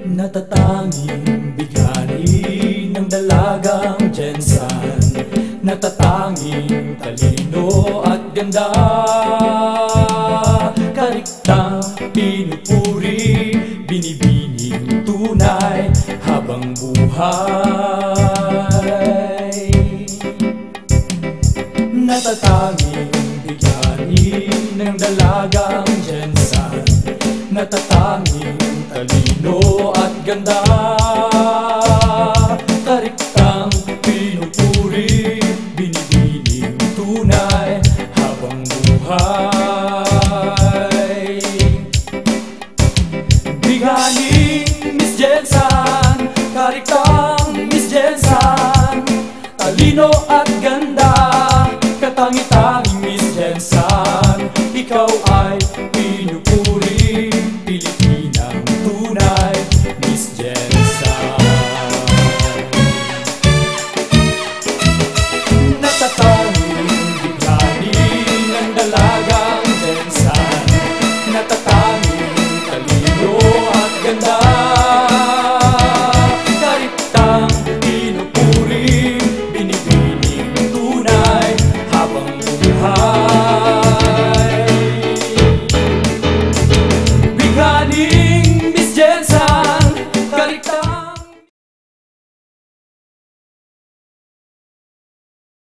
Natatanging bigani ng dalagang Jensan, natatanging talino at ganda, kariktang pinupuri, binibining tunay habang buhay. Natatanging bigani ng dalagang Jensan, natatanging talino at ganda, kariktang pinupuri, binibining tunay habang buhay. Biganing Miss Jensan, kariktang Miss Jensan, talino at ganda, katangi-tanging Miss Jensan, ikaw ay